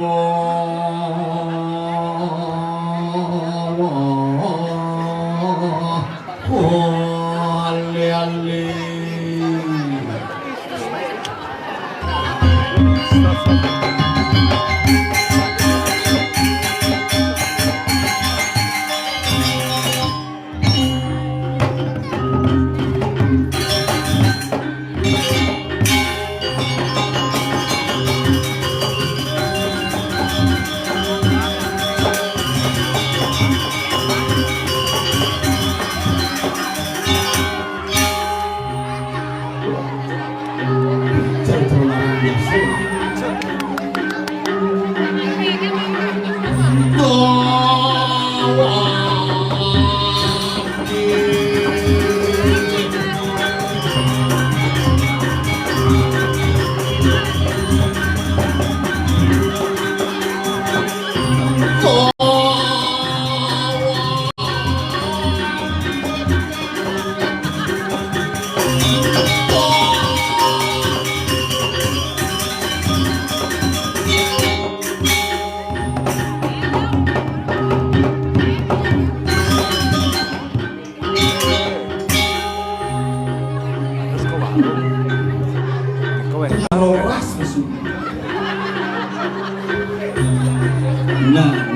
Nah,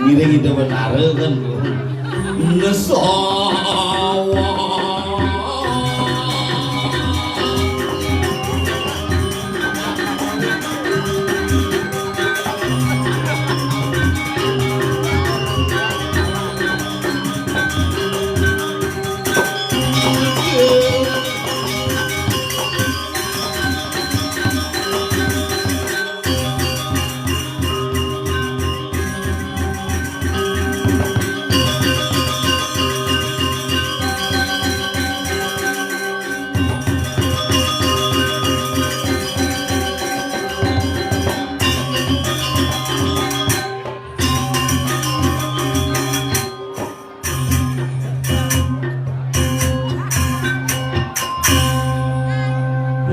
ngiring itu benar kan ngesawa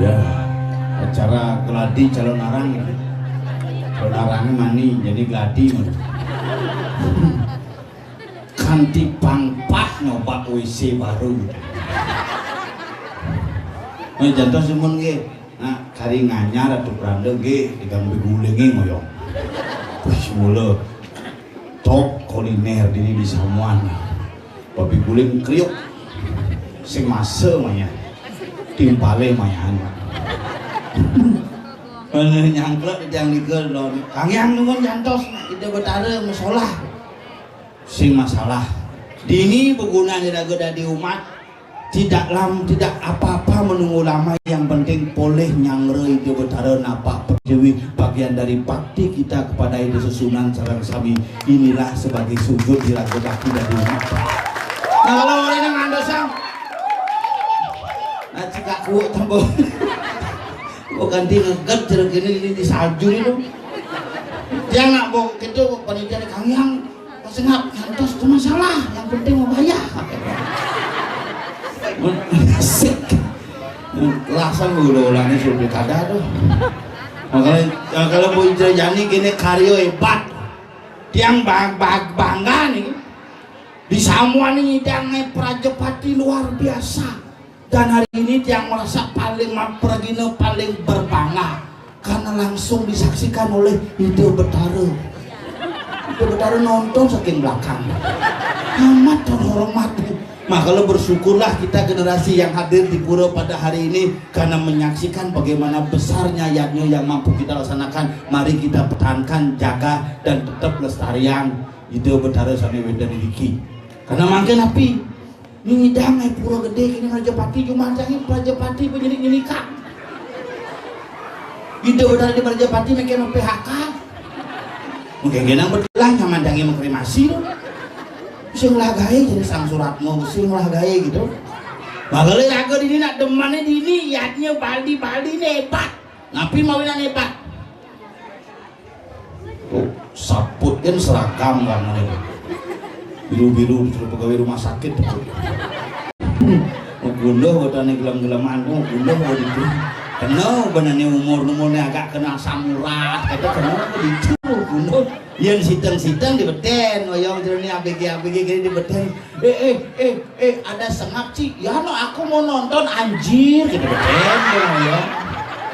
ya acara geladi calon arangnya mani jadi geladi kanti pangpak nyoba WC baru jantan semun ge nah kari nganyar atau beranda ge digambil gulingnya ngoyong wih mula top kuliner dini di Samuan babi guling kriuk sing mase maya timpale mayan nyangklek yang dikel kang yang nungun jantos kita betara musola sing masalah dini penggunaan daga di umat tidak apa-apa menunggu lama, yang penting boleh nyangre itu betara napak perdewi bagian dari bakti kita kepada Ide Susunan Sarang Sami. Inilah sebagai sujud di lagu bakti dari umat. Nah kalau orang yang ngandosang nah jika kuat tambah bukan di ngeget jeruk ini di salju itu dia nak bawa gitu panitia kang yang pasengap ngantos itu masalah, yang penting mau bayar asik langsung ulang-ulangnya sudah kada tuh kalau Bu Indrayani gini karyo hebat yang bangga nih di Samuan ini yang Prajapati luar biasa. Dan hari ini yang merasa paling pergino paling berbangga karena langsung disaksikan oleh Ide Betara. Ide Betara nonton saking belakang. Amat terhormat. Maka bersyukurlah kita generasi yang hadir di pura pada hari ini karena menyaksikan bagaimana besarnya yatnya yang mampu kita laksanakan. Mari kita pertahankan, jaga dan tetap lestarian Ide Betara sane wedan iki. Karena makin api ini damai pura gede kini Prajapati cuma jangan Prajapati penyidik nikah. Ide Betara di Prajapati makin PHK. Mungkin genang betulah nyamandangi mengkremasi loh. Sing lagai jadi sang suratmu, sing lagai gitu. Bagale laga dini nak demane dini yatnya Baldi hebat. Ngapi mawina hebat. Oh, saput kan seragam kan itu. Biru-biru disuruh pegawai rumah sakit tuh. Gunduh botane gelam-gelaman, gunduh mau itu. Kenal benane umurnya agak kenal samurat, kata kenal itu. gunung yang siteng-siteng di beten ngoyong jernih ABG gini di beten ada sengap sih ya no aku mau nonton anjir gitu beten ngoyong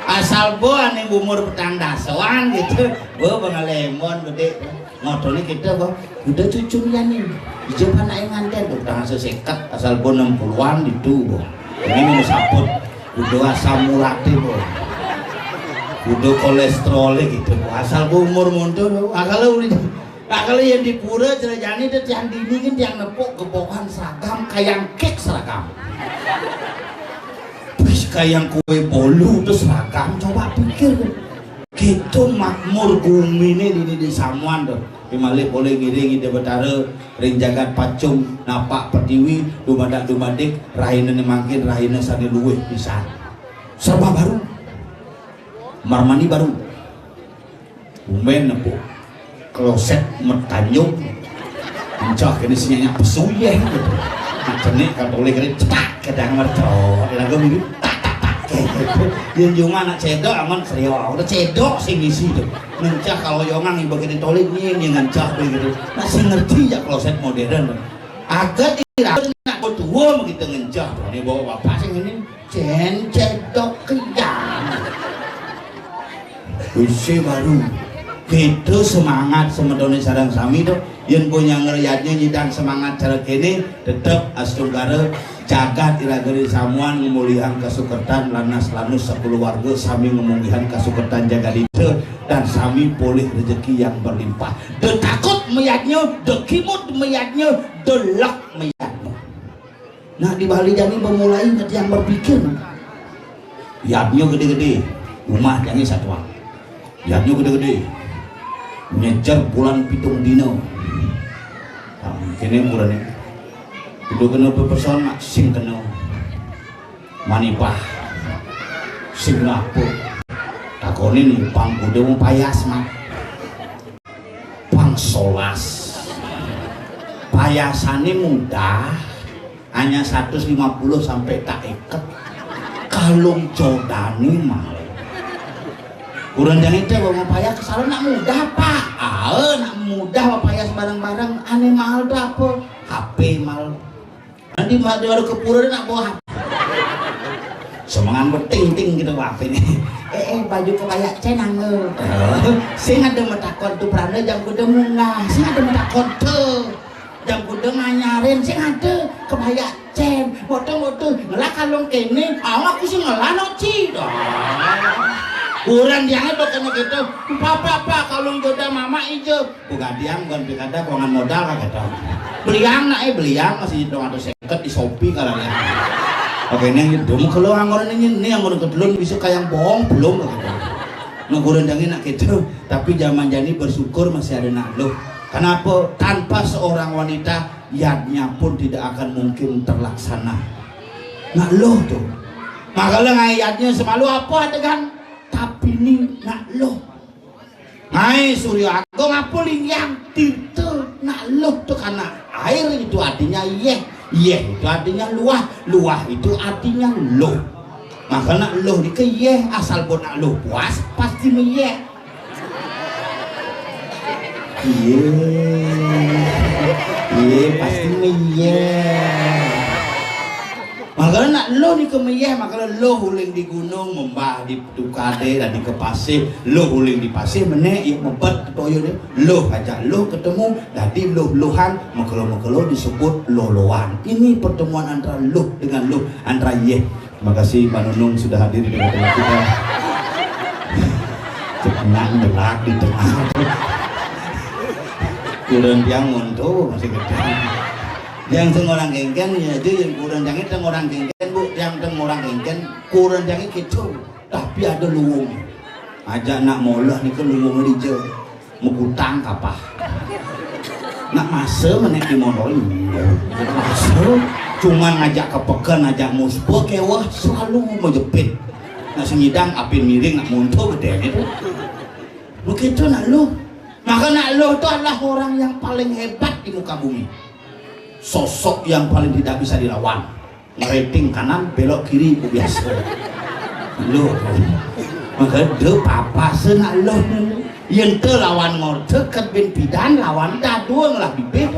asal bo ane umur petang dasoan gitu bo bengalemon gede ngotone kita bo udah cucunya nih dijawab anak yang nganten tuh tangan sesekat asal bo 60-an itu bo ini mau saput udah asam mulate bo udah kolesterol gitu asal bo umur mundur kalau yang di pura cerajani itu yang dingin yang nepuk kebokan seragam kayak kek seragam kayak kue bolu terus seragam coba pikir gitu makmur bumi ini di Samuan tuh Imalik boleh ngiringi di betara ring jagat pacung napak pertiwi dumadak-dumadik rahina mangkin rahina sani luweh bisa serba baru marmani baru umen nepu kloset metanyuk mencah kini sinyanya pesuyeh gitu macamnya kalau boleh kira cetak kadang mercot lagu mirip yang cuma anak cedok aman serius udah cedok sih ngisi tuh mencah kalau yongang yang bagian tolik nih yang ngancah begitu masih ngerti ya kloset modern agak tidak nak tua begitu ngancah ini bawa bapak sih ini cedok kejam usia baru gitu semangat semedone sarang sami tuh yang punya ngeriatnya nyidang semangat cara kini tetap astunggara jagat irageri Samuan memulihan kasukertan lanas lanus sekeluarga sami memulihan kasukertan jaga itu dan sami boleh rezeki yang berlimpah de takut meyatnya de kimut meyatnya de lek meyatnya nah di Bali jadi memulai yang berpikir yatnya gede-gede rumah yang satuan yatnya gede-gede nyejar bulan pitung dino kini bulan ini itu kena pepesan mak sing kena manipah sing lapuk takoni nih pang udah mau payas mak pang solas payasannya mudah hanya 150 sampai tak ikat kalung jodani mal kurang jangan itu mau payas kesalahan nak mudah pak nak mudah payas barang-barang aneh mahal dah apa HP mal nanti baru ke pura nak bawa HP semangat berting-ting gitu apa ini baju kebaya cenang sing ada metakon tuh peranda jam kuda munggah sing ada metakon tuh jam kuda nganyarin sing ada kebaya cen foto-foto ngelak kalung kene aku sih ngelak noci kurang dianget kena gitu papa kalung jodoh mama hijau bukan diam bukan berkata keuangan modal kagak tahu beliang nak beliang masih dong atau seket di Shopee kalau ya oke ini yang dulu kalau anggoran ini yang orang kedulun bisa kayak bohong belum gitu nah kurang dianget nak gitu tapi zaman jani bersyukur masih ada nak lo kenapa tanpa seorang wanita yadnya pun tidak akan mungkin terlaksana nak lo tuh makanya ngayatnya semalu apa adegan tapi ini nak lo ngai Surya Agung apa yang itu nak lo tuh karena air itu artinya yeh itu artinya luah itu artinya lo maka nak lo di ke yeh asal buat nak lo puas pasti meyeh pasti meyeh makanya nak lo di kemeyeh makanya lo huling di gunung membah di Tukade dan di Kepasir lo huling di pasir menek yang membuat toyo ni lo ajak lo ketemu jadi lo-lohan makelo disebut lo-lohan ini pertemuan antara lo dengan lo antara ye terima kasih Pak Nunung sudah hadir di tengah kita cekenang delak di tengah kurang tiang untuk masih gede yang teng orang genggen ya itu yang kurang jangan teng orang genggen bu yang teng orang genggen kurang jangan gitu tapi ada luwung aja nak molah nih ke luwung hijau mengutang kapah nak masa menek di modal masa cuma ngajak kepekan ngajak musbah kewah selalu mau jepit nak sengidang apin miring nak muntah gede itu begitu nak lu maka nak lu itu adalah orang yang paling hebat di muka bumi sosok yang paling tidak bisa dilawan ngerating kanan belok kiri biasa lo maka de papa senak lo Yang te lawan ngorte ket bin bidan lawan daduang lah bibir.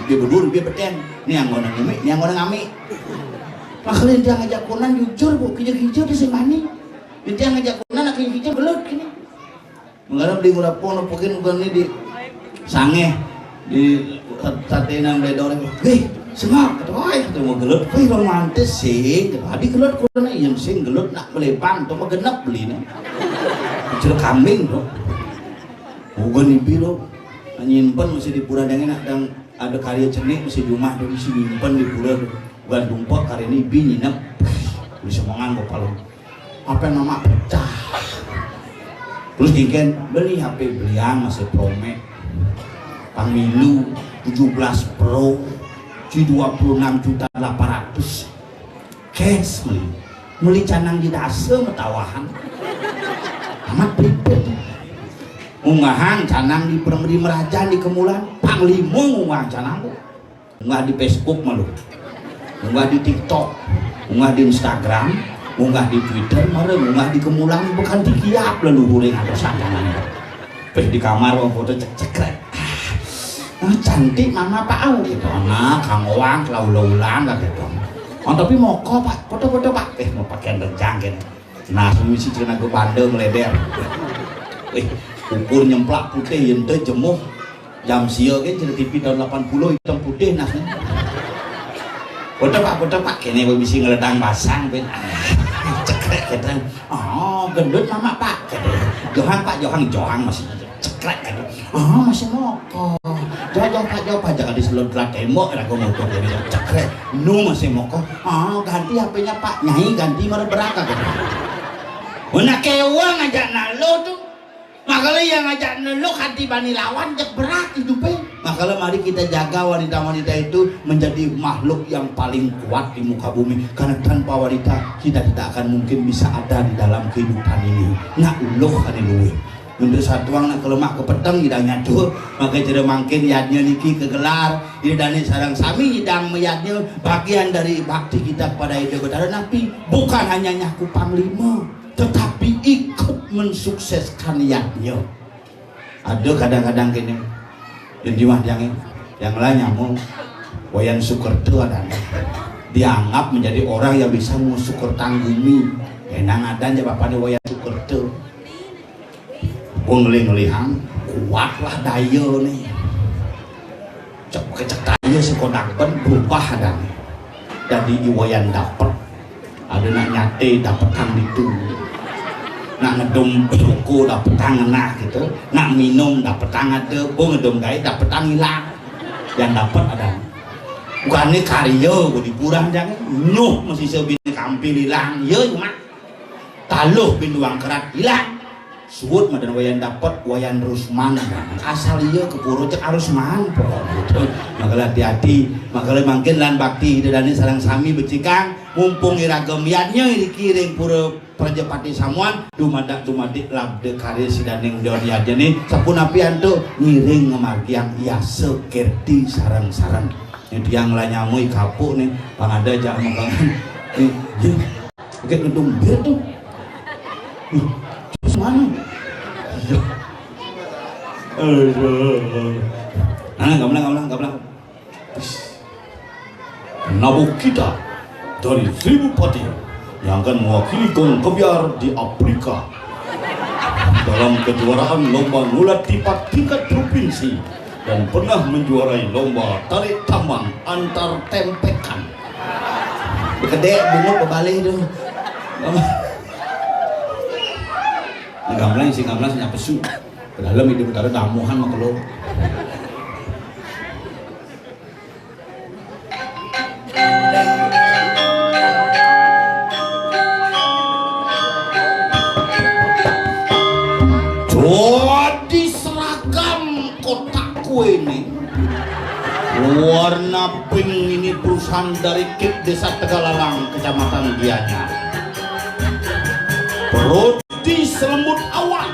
Bibir bedur, bibir beten. Ni yang ngona ngami, ni yang ngona ngami. Makanya dia ngajak konan jujur bu, kijak-kijak di semani. Dia ngajak konan nak kijak gelut kini. Mengarap di ngulapon, mungkin bukan ni di sange di sate nang ledor. Hei, semua kata, oi, kata mau gelut. Hei, romantis sih. Adi gelut konan yang sing gelut nak melebang, tu mah genap beli ni. Kecil kambing tu. Bukan ibi lo, nyimpen masih di pura dengan dan ada karya cenik masih di rumah tu masih nyimpen di pura tu. Bukan tumpah karya ini ibi nyinap, bisa menganggap kalau apa yang nama pecah. Terus kingken beli HP belian masih Promax, Pamilu 17 Pro, G26.800.000 cash beli canang di dasar metawahan amat pripet. Unggahan canang di Permeri Merajan di Kemulan Panglima unggah canang unggah di Facebook malu, unggah di TikTok, unggah di Instagram, unggah di Twitter, marah unggah di Kemulan bukan dikiap leluhur yang ada sandangan. Di kamar foto cek-cekrek. Cantik mama Pak Au gitu. Nah, Kang Owang lau-laulan lah gitu. Oh, tapi mau kok Pak, foto-foto Pak. Mau pakaian renjang gitu. Nah, misi cerita ke bandeng meleder. Ukur nyemplak putih yang teh jemuh jam siang kan cerita TV tahun 80 hitam putih nah foto Pak kene misi ngeledang basang ben cekrek kita oh gendut mama Pak Johang masih cekrek kan oh masih moko jauh Pak jangan di seluruh telah tembok ada aku mau ini cekrek nu masih moko oh ganti HP-nya Pak Nyai ganti mana beraka gitu mana kewang ngajak nalo tuh. Makanya yang ngajak neluk hati bani lawan jek berat hidupnya. Makanya mari kita jaga wanita-wanita itu menjadi makhluk yang paling kuat di muka bumi. Karena tanpa wanita kita tidak akan mungkin bisa ada di dalam kehidupan ini. Nak uluh kan luwe. Untuk satuang nak kelemah ke peteng tidak nyatu. Makanya tidak makin yadnya niki kegelar. Dani sarang sami hidang meyadnya bagian dari bakti kita kepada Ide Betara Nabi. Bukan hanya nyaku panglima, tetapi ikut mensukseskan niatnya. Ada kadang-kadang gini yang dimah yang lain nyamuk Wayan Sukerto ada dianggap menjadi orang yang bisa mensyukur tanggumi enang adanya bapaknya Wayan Sukerto ngelihang kuatlah daya nih cek kecek daya sekodak pen berubah ada jadi Wayan dapat ada nak nyate dapat kang itu nak ngedum buku dapat tangan nah gitu nak minum dapat tangan deh ngedum gaya dapat tangan hilang yang dapat ada bukan ini karya di purang jangan nuh masih sebini kampil hilang ya cuma taluh binduang kerat hilang suut madan wayan dapat wayan rusman asal iya ke puro cek arusman pokoknya makalah hati-hati makalah mungkin lan bakti dan ini sarang sami becikang mumpung iragam yadnya dikiring pura Prajapati Samuan dumadik labde karya sidaning dion yadnya nih sapun apian tuh ngiring ngemargiang iya sekerti sarang-sarang ini tiang lah nyamui kapuk nih pangada jangan makangan nih oke ngedum bir tuh mana gamblang nabuk kita dari 1000 pati yang akan mewakili kaum kebiar di Afrika dalam kejuaraan lomba ngulat tipat tingkat provinsi dan pernah menjuarai lomba tarik tambang antar tempekan gede bungut berbalik itu gamblang si nyampe su ke dalam hidup utara damuhan maka lo jadi seragam kotakku ini warna pink ini perusahaan dari KIP Desa Tegalalang Kecamatan Gianyar roti selemut awan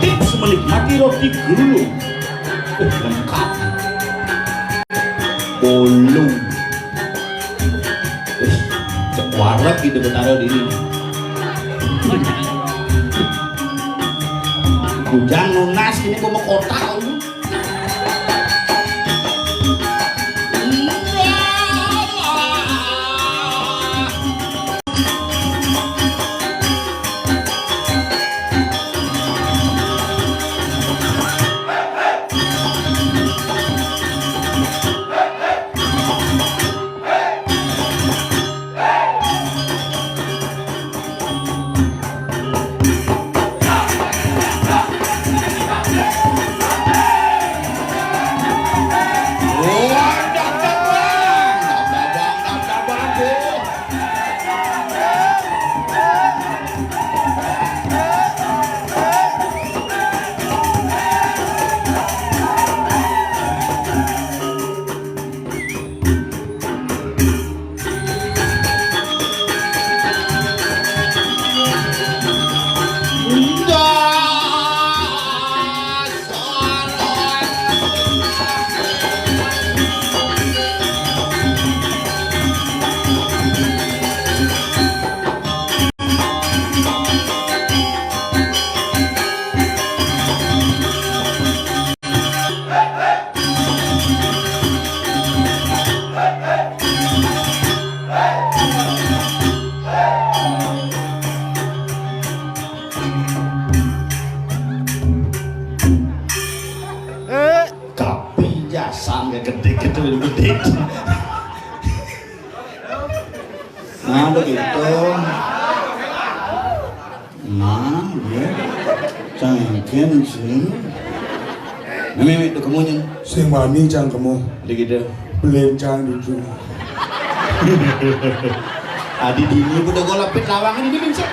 tips menikmati roti gulung lengkap bolong cek warak gitu betara di ini hujan lunas ini gua mau kota gede. Nah begitu. Nah ya, cangkem sih. Mimi itu kamu nyen. Sing wani cangkemmu. Begitu. Belencang itu. Adi dini udah gue lapit lawangan ini bisa.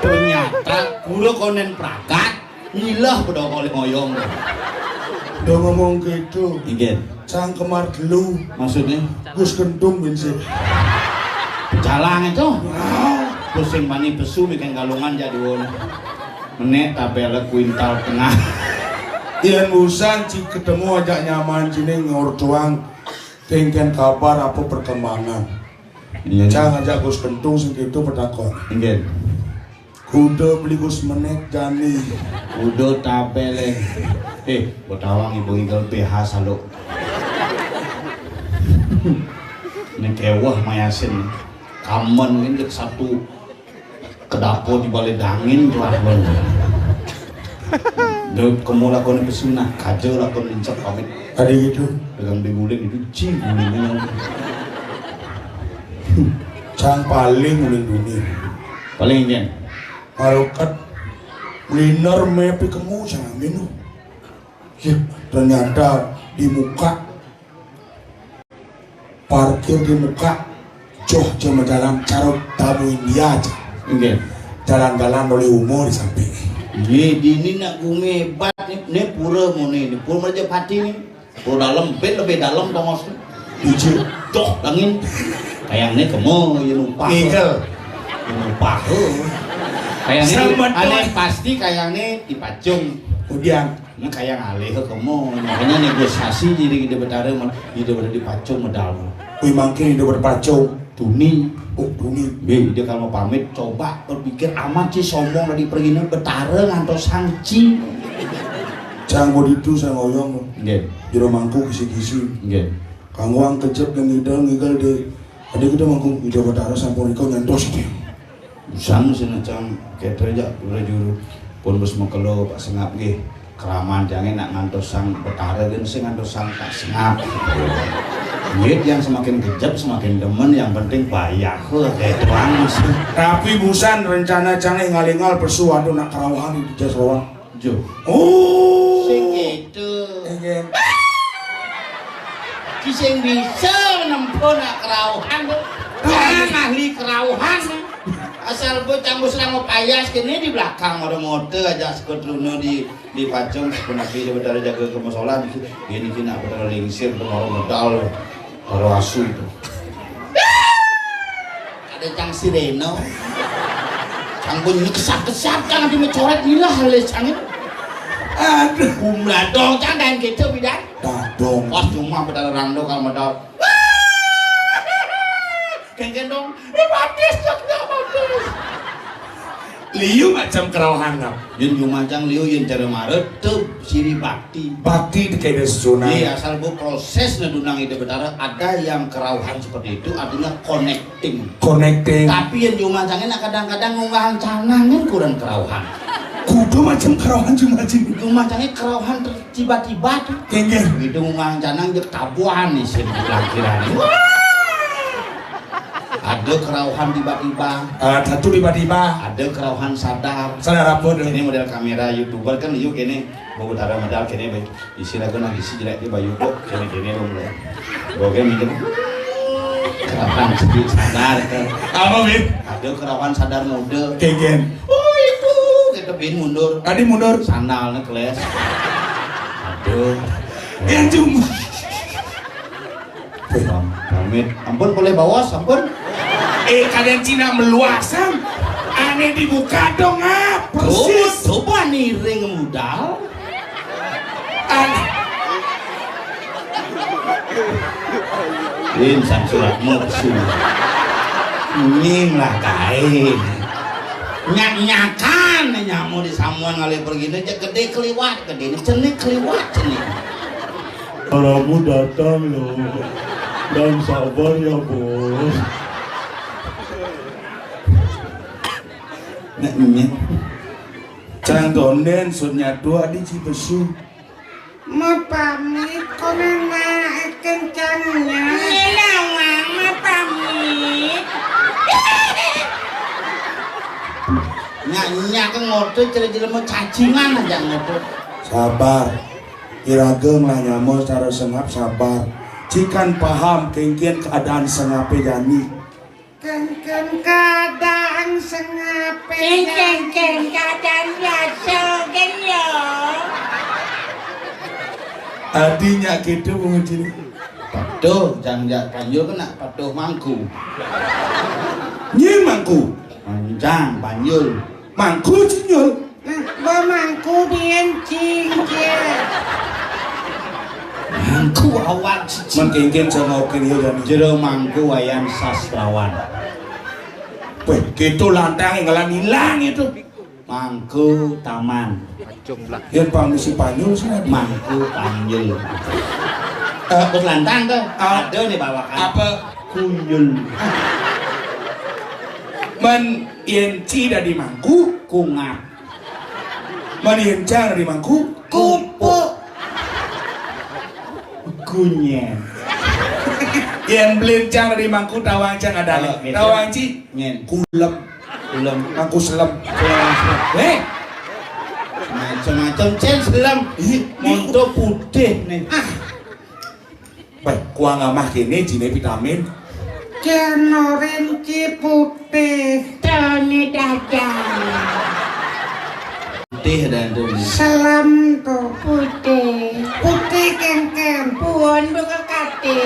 Ternyata gula konen prakat. Ilah pada oleh ngoyong. Udah ngomong gitu. Ingin. Cangkemar dulu. Maksudnya? Gus kentung bensin. Jalan itu. Pusing mani pesu bikin galungan jadi won. Menet tabel kuintal tengah. Ian Musan ci ketemu ajak nyaman sini ngor doang. Tingken kabar apa perkembangan. Iya. Cang ajak Gus kentung segitu petakon. Ingin. Udah beli Gus menit jani. Udah tabele. Botawang ibu inggal PH salo. Ini kewah mayasin. Kamen ini satu kedapo di balai dangin tuh ahwan. Dek kamu lakon pesunah, kajo lakon lincap pamit. Ada gitu. Pegang diguling itu cing gulingnya. Cang paling melindungi. Paling ingin. Malukat kuliner mepi kamu jangan minum. Ya, ternyata di muka parkir di muka joh cuma jalan carut tamu India aja. Ingin. Jalan-jalan oleh umur di samping. Ye dini nak gume bat ni pura mo ni pura macam pati ni pura dalam bed lebih dalam tongos ni Ije doh langin kayak ni kamu yang lupa yang lupa kayak ni aneh pasti kayak ni dipacung kemudian ni kayak alih kamu makanya negosiasi jadi kita betara mana kita berada dipacung medal wih mangkin hidup berpacung tuni tuni dia kalau mau pamit coba berpikir amat sih sombong dari pergi betara ngantos sangci jangan mau itu saya ngoyong jero mangku kisi-kisi kangwang kecep dan ngidal deh ada kita mangku hidup bertara sampun kau nyantos deh usang senacang keter aja udah juru pun bos mekelo pak sengap gih keraman jangan nak ngantos sang betara dan sing ngantos sang tak sengap duit yang semakin kejap semakin demen yang penting bayar kayak doang sih tapi busan rencana canggih ngalingal persuadu nak kerawahan di Jasrawan jo oh sing gitu kisah bisa menempuh nak kerawahan kan ahli kerawahan asal bocah muslim mau payas kini di belakang ada motor aja sekutruno di pacung sepenapi dia berada jaga ke musola gini nak berada lingsir pengaruh modal baru asu itu ada cang sireno cang bunyi kesap-kesap cang nanti mencoret nilah halus cang itu aduh kumlah dong cang dan gitu bidan dong pas cuma berada rando kalau modal kengken dong batis cok batis Liu macam kerawahan ngap. Yen Jumajang liu yen cara maret teu siri bakti. Bakti dikait zona. Iya, asal bu proses nedunang ide betara ada yang kerauhan seperti itu artinya connecting. Tapi yang Jumajangnya kadang-kadang ngunggahan canangan kurang kerauhan. Kudu macam kerawahan Jumajangnya kerauhan tiba-tiba tuh. Kengger. Gitu ngunggahan canang jeung tabuhan nih sih lakiran. Ada kerauhan tiba-tiba. Satu tiba-tiba. Ada kerauhan sadar. Sadar apa deh? Ini model kamera YouTuber kan liu kene bawa utara modal kene baik. Istilahkan lagi si jelek dia bayu kok kene dong mulai. Boga minjem. Kerauhan sedih sadar kan. Apa Bin? Ada kerauhan sadar mode. Kenggen. Oh itu kita Bin mundur. Tadi mundur. Sandalnya keles. Aduh. Yang cuma. Pamit. Ampun boleh bawas ampun. Kalian Cina meluasan. Aneh dibuka dong persis. Coba nih ring modal. Insan surat muksu. Nying lah kain. Nyak-nyakan nyamu di samuan kali pergi aja gede keliwat gede cenik keliwat cenik. Kamu datang loh. Dan sabar ya bos. Nek Cang donden sunya dua di Cibesu. Mau pamit corona kencangnya. Lawang mau pamit. Nyak kan ngotot ciri-ciri mau cacingan aja ngotot. Sabar. Irageng lah nyamu secara sengap sabar. Cikan paham kengkian keadaan sengape jani. Kengken kadang sengape. Kengken kadang biasa gelo. Adinya gitu mengucil. Patuh jangan panjul kena patuh mangku. Nyi mangku. Panjang panjul. Mangku cinyol. Mangku biencing dia. Mangku awak cici. Mengkengken sama oke dia jani. Jero mangku wayan sastrawan. Weh, gitu lantang ngalan hilang itu. Mangku taman. Yang pangisi panyul sih. Mangku panjul. Terus lantang tuh. Ada nih bawakan. Apa? Kuyul. Men yenci dari mangku. Kungap. Men yencang dari mangku. Kupu. Kunyet. Yang belincang dari mangku tawancang ada nih. Tawanci. Nyen. Kulem. Kulem. Mangku selem. Hei. Macam-macam cen selam. Monto putih nih. Baik, kuang amah kini jine vitamin. Janoren putih. Tone dadang. Putih dan tuh. Selam tuh putih. Putih kengken. Puan buka kate.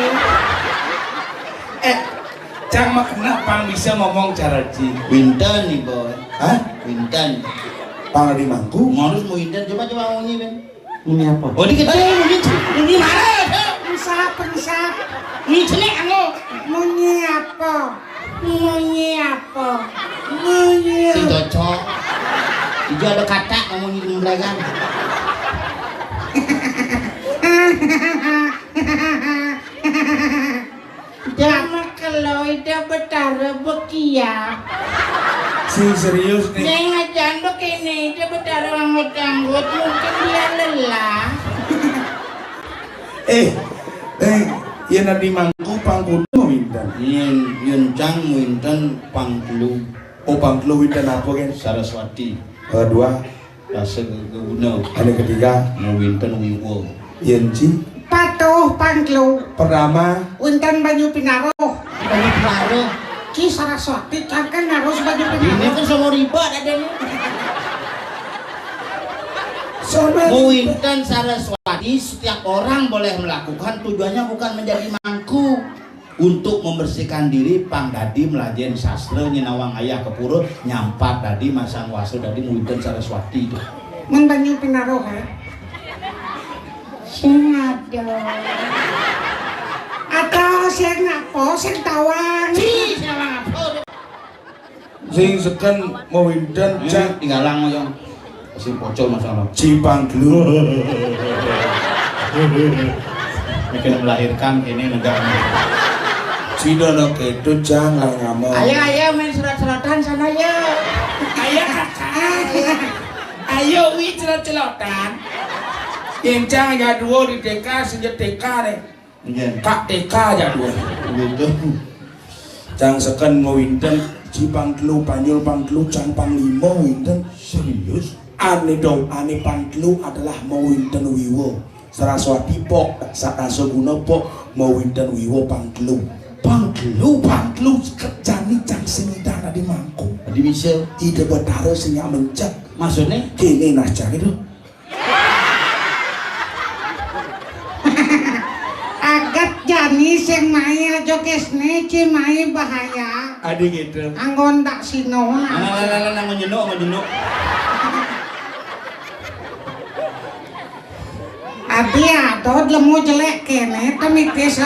Cang mah kenapa bisa ngomong cara ji? Winten nih boy. Hah? Winten. Pang di mangku? Harus mau winten coba mau nyi ben. Ini apa? Oh di kecil ini mana? Pensap. Ini cenek anu. Munyi apa? Si cocok. Ijo ada kata ngomong di mereka. Jangan kalau ida betara bekia. Si serius nih. Jangan jandok ini ida betara anggut-anggut mungkin dia lelah. Ya nadi mangku pangkudu winten. Yencang winten pangkulu. Oh pangkudu winten apa kan? Saraswati. Dua. Rasa guna. Ada ketiga. Mau winten wiwo. Yenci. Patuh pangklu. Pertama. Untan Banyu Pinaro. Banyak baru. Ki Saraswati cangkan harus Banyu Ini Pinaro. kan semua riba ada nih. Soalnya. Winten Saraswati setiap orang boleh melakukan, tujuannya bukan menjadi mangku, untuk membersihkan diri pangdadi melajen sastra nyinawang ayah kepuro nyampat tadi masang waso tadi Winten Saraswati itu. Mun Banyu Pinaro ha. Sing ado. Atau sing apa sing tawang. Sing apa? Sing seken mawinten cang tinggalang yang si pocol masalah. Cipanglu. Mungkin melahirkan ini negara. Cidono ketu cang lah ngamo. Ayo main surat-suratan sana ya. Ayo kakak. Ayo wi surat-suratan. Incang ya dua di TK sejak TK nih. Kak TK aja dua. Gitu. Cang seken mawinten Cipanglu Panjul Panglu Cang Panglima winten Serius? ane Panglu adalah mawinten wiwo Saraswati pok sakaso guna pok mawinten wiwo Panglu kerjani cang sengidana di mangku Tadi bisa ide betara sing mencak maksudnya kene nah cang itu Agat jani sing mai aja kesne cimai bahaya. adik gitu Anggon tak sino. nang menyenuk Abi adot lemu jelek kene temitis.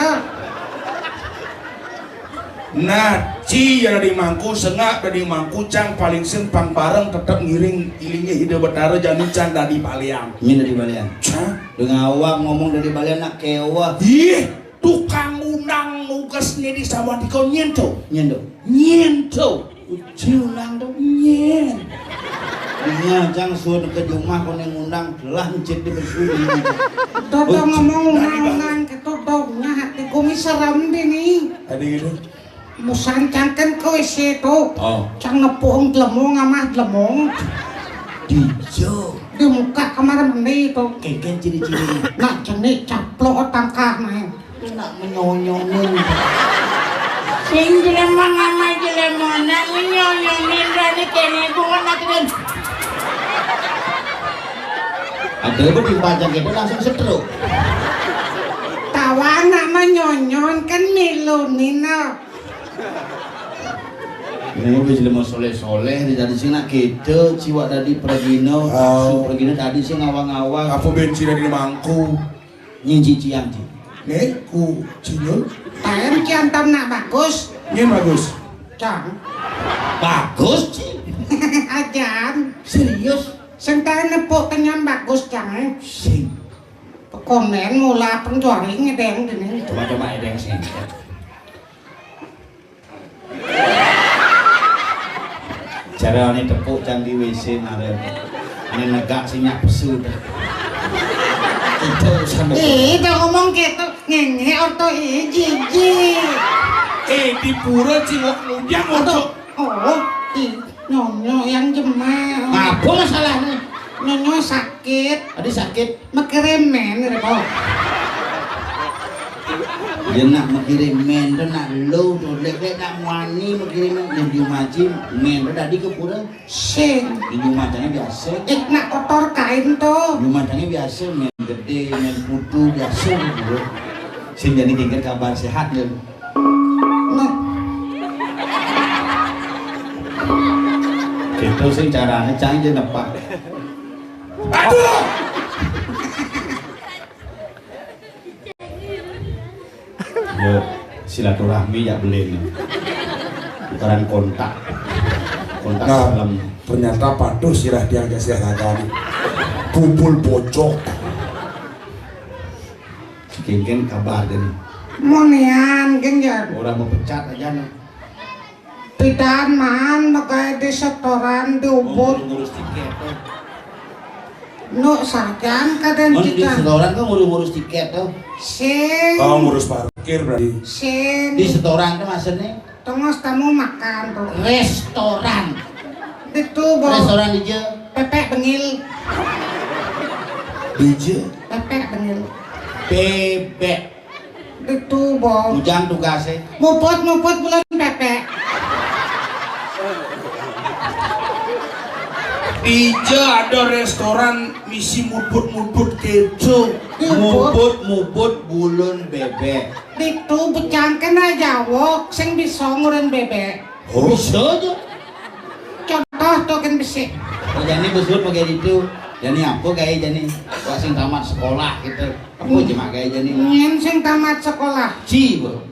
nah ci yang di mangku sengak dari mangku cang paling sempang bareng tetap ngiring ilingnya ide betara jani cang dari paliang ini dari balian cang dengan awak ngomong dari balian nak kewa ih tukang undang nugasnya di sama di kau nyento uji undang tuh nyen iya jang suruh ke rumah kau yang undang telah mencet di bersudi Toto ngomong undang-undang ketutupnya hatiku miserem dini. ada gitu Musan cangken ko isi to. oh Cang nepuong lemong amah lemong. dijo Di muka kamar mandi to. keken ciri-ciri Nak jenik caplok tangkah main. nak menyonyonin Sing jelemang amah jelemong nak menyonyonin dari kene bunga nak den. ada apa dipajang kita langsung stroke Tawa nak menyonyon kan milunin no. ini bisa lemah soleh-soleh dari sini nak kita ciwak tadi Pragino Pragino tadi sih ngawang-ngawang apa bensin dari mangku nyinci ciang ci nih ku cinyul Taem ciantam nak bagus. nyen bagus Cang. bagus ci Ajan. serius Sing tae nepuk kenyam bagus cang. sing Komen mula penjuaring ngedeng dene. coba edeng sing cara ini tepuk cang di WC nare ini negak sih nyak pesu itu sampai Ih, udah ngomong gitu ngenge orto jiji. di pura cingok ujang Orto. Oh, nyonyo yang jemah. apa masalahnya Nyonyo sakit. tadi sakit Mekeremen repot. dia nak mengirim men tu nak lo tu lek nak wani mengirim men di maji men tu tadi ke pura Sing. di macamnya biasa Nak kotor kain tuh. di macamnya biasa men gede men putu biasa gitu sing jadi tinggal kabar sehat dan Nah, itu sing caranya canggih nepak aduh yo silaturahmi ya beli nih tukaran kontak nah salam ternyata patuh sirah dia kesehatan bubul bocok kengken kabar dan monian genjar. orang mau pecat aja no Pidan man makanya di setoran diubur. ngurus tiket tuh Nu sajan kadang di kita. setoran kan ngurus tiket tuh Sing. oh ngurus parkir berarti Sing. di setoran tuh maksudnya Tengos tamu makan tuh. restoran Itu bawa restoran di je pepek bengil. DJ Pepek bengil. bebek Itu bawa ujang tugasnya muput bulan pepek. Ija ada restoran misi muput keco muput bulun bebek Itu becangken aja wok sing bisa nguren bebek. oh bisa aja Contoh tuh kan bisa. jadi besut pakai itu jadi apa kayak jadi sing tamat sekolah gitu apa cuma kayak jadi Nyen sing tamat sekolah ci bro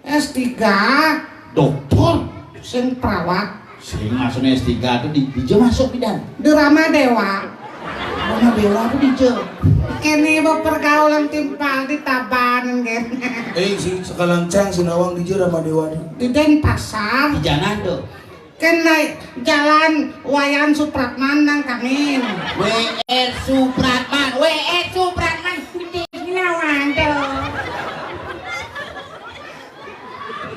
S3 dokter sing perawat Sing masuknya S3 tuh dijo masuk bidan. Drama Dewa. Mana Dewa tuh dijo. Kene pergaulan timpal di Tabanan kan. Si sekalancang sinawang di Rama Dewa. Di Denpasar. Di jalan tuh. Kan naik jalan Wayan Supratman nang Kamin. WR Supratman. Di Nawando.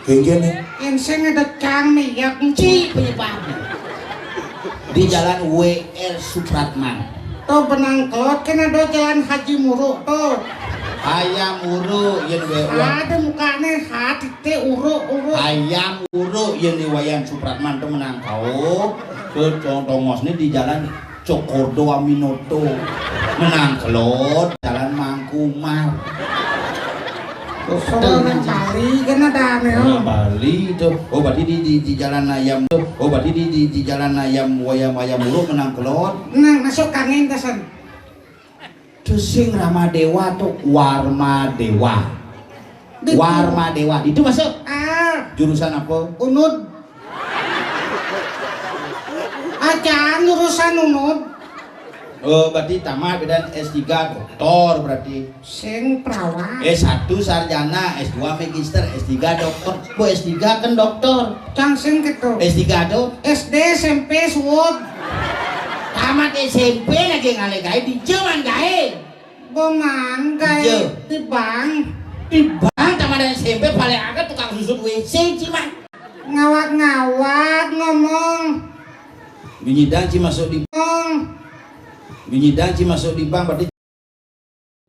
Kayak Yang sing ada cang miyak Ci penyebab. Di jalan WR Supratman. tuh benang kelot kan ada jalan Haji Muruk tuh. Ayam uru yang Ada mukanya hati teh uruk. ayam uru yang di Wayan Supratman tuh menang kau. Ke Tongos ini di jalan Cokordo Aminoto. Menang kelot jalan Mangkumar. Soal nang Bali kan ada Nah, nih. Bali itu. Oh berarti di jalan ayam tuh. Oh berarti di jalan ayam ayam uru menang kelot. Nang masuk kangen tasan. Sing Ramadewa tuh Warmadewa. Warmadewa itu masuk jurusan apa? Unud. Acan urusan unud. Oh berarti tamat dan S3 doktor berarti. Sing perawat. S1 sarjana, S2 magister, S3 doktor. Bu S3 kan doktor. Cang sing gitu. S3 tuh SD SMP suwut. tamat SMP lagi ngalegai di Jerman gae. Boman Iya. kayak di bank. Di bang tamat SMP paling agak tukang susut WC ciman. Ngawak ngomong. Binyidang ci masuk di Binyidang ci masuk di bank berarti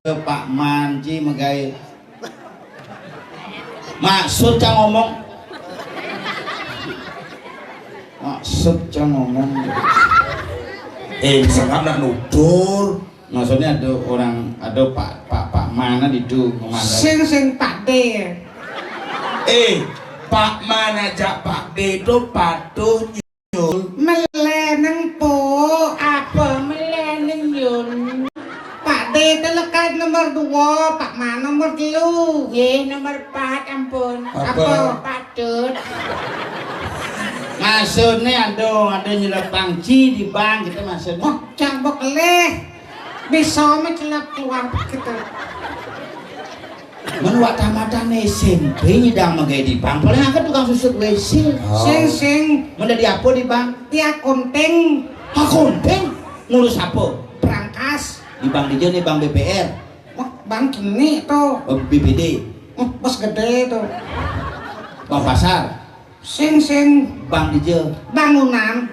ke Pak Manci megai maksud cang ngomong sangat nak nutur. maksudnya ada orang ada pak mana itu ngomong Sing Pak D. Pak mana jak Pak D itu patuh nyul. Meleneng po. Apa meleneng yun? Pak D telekat nomor 2, Pak Ma nomor 3. Nomor 4 ampun. Apa patut? maksudnya ada nyelepang ci di bank gitu maksudnya. Oh, cang bokeleh. Bisa mencelap keluar gitu. Menurut tamatan SMP nyidang megai di bank paling agak tukang susut WC. Sing Mana di apa di bank? dia konting Akunting ngurus apa? berangkas. Di bank di nih bank BPR, Wah, bang kini tuh. BPD, Bos gede tuh. bank pasar, Sing bank di bangunan.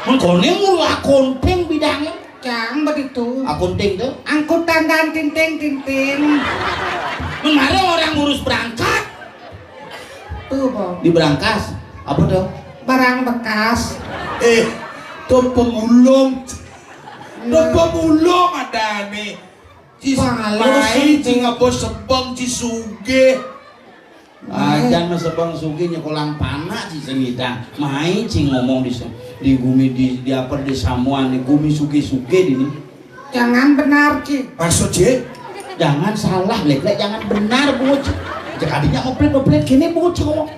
Mengkoning ngurus akunting bidangnya. Cang begitu. Akunting tuh. Angkutan dan tinting. Kemarin orang ngurus berangkat Tuh, Bo. di berangkas. Apa tuh? Barang bekas. Tuh pemulung. Tuh pemulung ada nih. Main cing apa sebang cisuge. Jangan mesebang sugi nyekolang panak sih sengidang. Main cing ngomong di gumi di apa di Samuan di gumi sugi di ini. Jangan benar, Ci. Maksud Ci? Jangan salah, lek jangan benar bocah. Jadinya oplet gini bocah ngomong.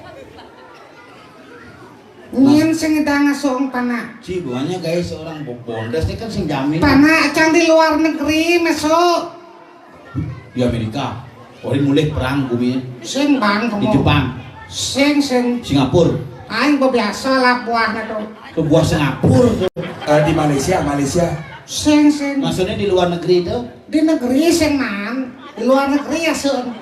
Nyen sing edang ngasong pana. Ci buahnya guys seorang bondes ini kan sing jamin Pana cang di luar negeri masuk. di Amerika. Orang mulai perang bumi Sing bang di kamu. Jepang, Sing Singapura, aing biasa lah buahnya tuh. ke buah Singapura tuh. Di Malaysia. Sing Maksudnya di luar negeri itu di negeri sing man. Di luar negeri ya sun.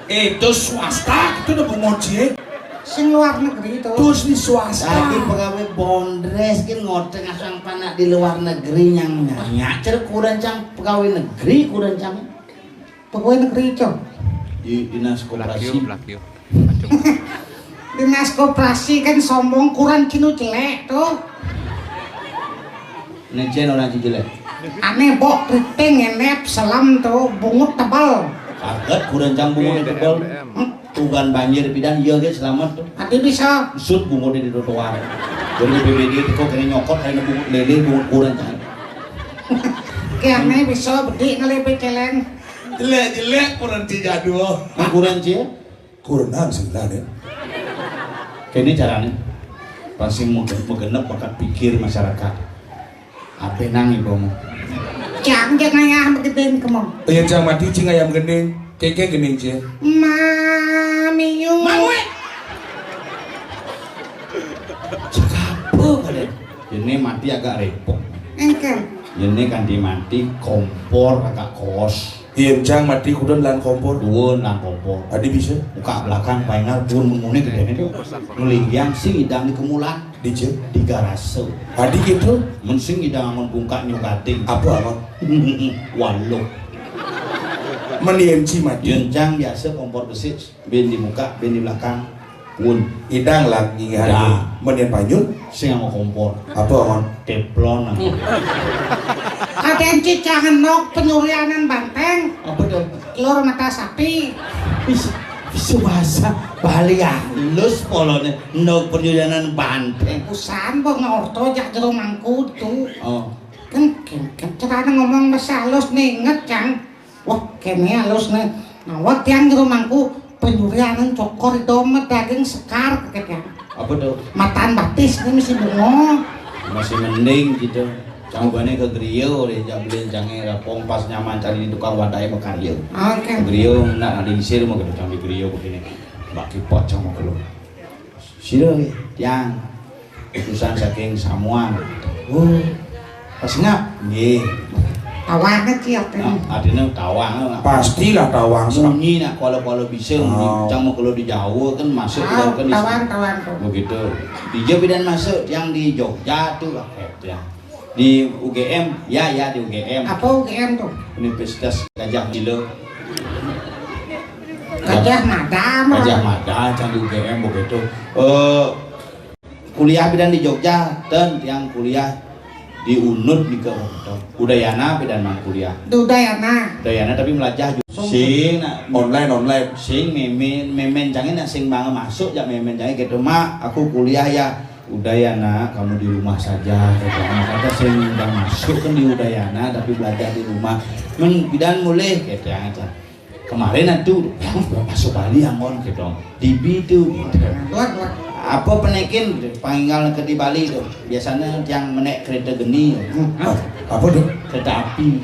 Itu swasta, itu udah pengoci. Sing luar negeri tuh. Terus di swasta. lagi pegawai bondres kan ngoteng asang panak di luar negeri yang nyacer kurang cang pegawai negeri kurang cang Pegawai negeri cok. di dinas koperasi. Dinas koperasi kan sombong kurang cinu jelek tuh. Nejen orang jelek. Aneh bok keriting enep selam tuh bungut tebal. Kaget kurang cang bungut tebal. Tugan banjir pidan iya guys selamat tuh. Adi bisa. Sud bungut di trotoar. Jadi BBD itu kok kena nyokot kayak bungut lele bungut kurang cang. Kayaknya bisa bedi ngelepe celeng. Jelek kurang jadul. Kurang cie? Kurang sih lah deh. Kayak ini caranya. pasti menggenep bakat pikir masyarakat. Apa nang ibumu? Jangan ayam gedein kemong. Yang jangan mati cing ayam gending, keke gending cie. Mami yu. Mangwe. Cakapo kalian. Ini mati agak repot. Engkel. Ini kan mati kompor agak kos. Yang jangan mati kudan lan kompor. Dua lan kompor. Adi bisa? Buka belakang pengal pun menguni ke itu. Ngelinggiang sing idang di kemulan. Di cie. Di garase. Adi gitu? Mensing idang ngon bungkak nyukating. Apa aman? Waluh. Menienci mati. Yencang biasa kompor besi. Ben di muka, ben di belakang. Pun. Idang lagi hari. Ya. Menien panyun. Sing mau kompor. Apa aman? Teflon. Kaden cicangan nok penyurianan banteng. Apa tuh? Lor mata sapi. Bisa bahasa Bali halus polone no penyudanan banteng. Usan bang orto jak jero mangku tuh. Oh. Kan cara ngomong bahasa halus nih inget cang. Wah kene halus nih. Nah wak yang jero mangku penyurianan cokor domet daging sekar kakek. Apa tuh? Mataan batis ini masih bungo. Masih mending gitu. Canggane ke griyo deh, jambelin canggih rapong pas nyaman cari di tukang wadai bekaryo. Oke. Griyo nak ada disir mau ke canggih griyo begini. Baki pocong mau keluar. Siro yang utusan saking Samuan. Oh, pas ngap? Nggih. Tawangan ciak kan. Artinya tawang. Pastilah tawang. Bunyi nak kalau bisa cang mau keluar di Jawa kan masuk kan di Tawan tuh. begitu. Di Jawa dan masuk yang di Jogja tuh ya. Di UGM ya di UGM. Apa UGM tuh? Universitas Gajah Milo. Gajah Mada mah. Gajah Mada can di UGM begitu. Kuliah bidan di Jogja dan yang kuliah di UNUD di Udayana bidan mang kuliah. Udayana tapi melajah sing online sing memen jangan nak sing banget masuk ya memen jangan gitu mak aku kuliah ya Udayana kamu di rumah saja kata sing udah masuk kan di Udayana tapi belajar di rumah bidan mulai gitu ya kemarin itu masuk Bali angon gitu di itu apa penekin panggal ke di Bali tuh biasanya yang menek kereta geni apa tuh? kereta api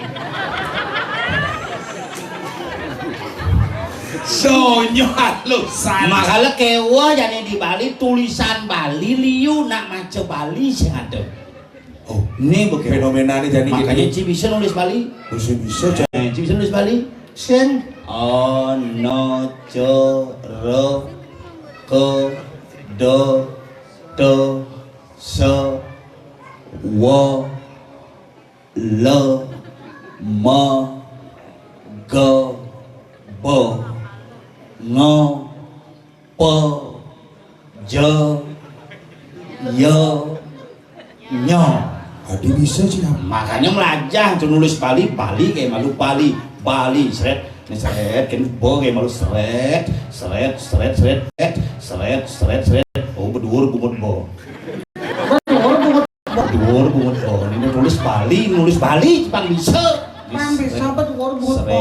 sonyo halusan makanya kewa jadi di Bali tulisan Bali liu nak maca Bali sih ada. Oh ini fenomena ini jadi makanya Ci bisa nulis Bali bisa Ci bisa nulis Bali Sing ono coro ko do to so wo lo mo go bo ngo po jo yo nyo. Adi bisa sih. Makanya melajah tuh nulis Bali kayak malu Bali seret kan bo kayak malu seret oh berdua bungut bo ini nulis Bali cuma bisa berdua bungut bo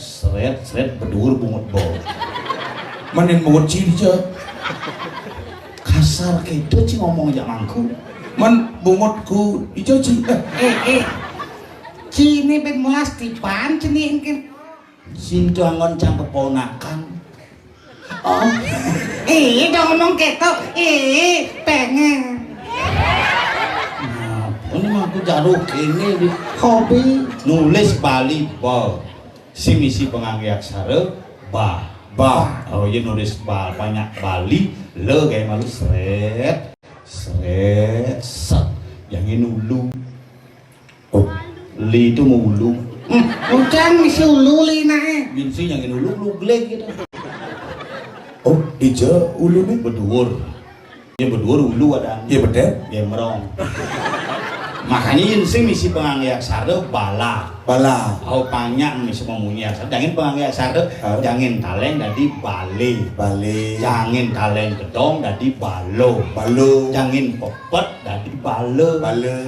seret berdua bungut bo manin bungut ciri aja kasar kayak itu sih ngomong aja mangku man bungutku ijo ci Cini ben mulas tipan cini engke. Sintu angon cang keponakan. Oh. Dong ngomong keto. Pengen. Nah, ini mah aku jaruk ini di Hobi nulis Bali ba. Si misi pengangge aksara ba. Oh iya nulis ba banyak Bali le kayak malu seret. Set. Yang ini ulu. Oh. Li itu mau ulu. Ujan misi ulu li nae. Binsi yang ini ulu glek gitu. Oh ijo ulu nih Bedur. Ya bedur ulu ada. iya betul Ya merong. Makanya yang misi pengangge aksara bala. Oh panjang misi memunyi aksara. Jangan pengangge aksara. Jangan taleng jadi bale. Jangan taleng gedong jadi balo. Jangan popet jadi bale.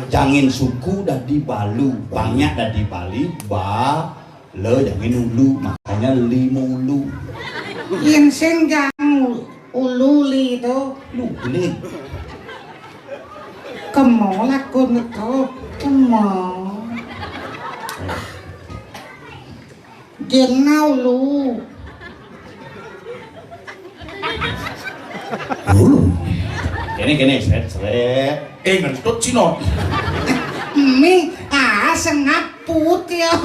Jangan suku jadi balu. Banyak jadi Bali. Bale jangan ulu. Makanya lima ulu. Yen sing jang ululi itu Luli. kemo lakon itu kemo jenau lu Kene seret. Ngentut Cino. mi sengaput ya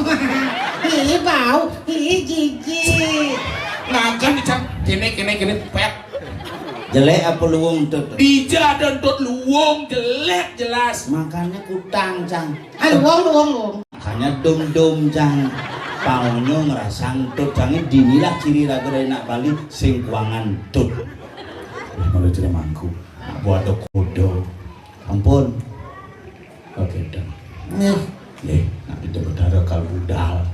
ih bau ih jijik Nagan dicang kene pet. Jelek apa luwung tut? Dija dan tut luwung jelek jelas. Makanya kutang cang. luang Makanya dum cang. Paunyo ngerasang tut cange dinilah ciri raga enak Bali sing kuangan tut. Malu ciri mangku. Buat kodo. Ampun. Oke dong. nih Nak itu berdarah kalau budal.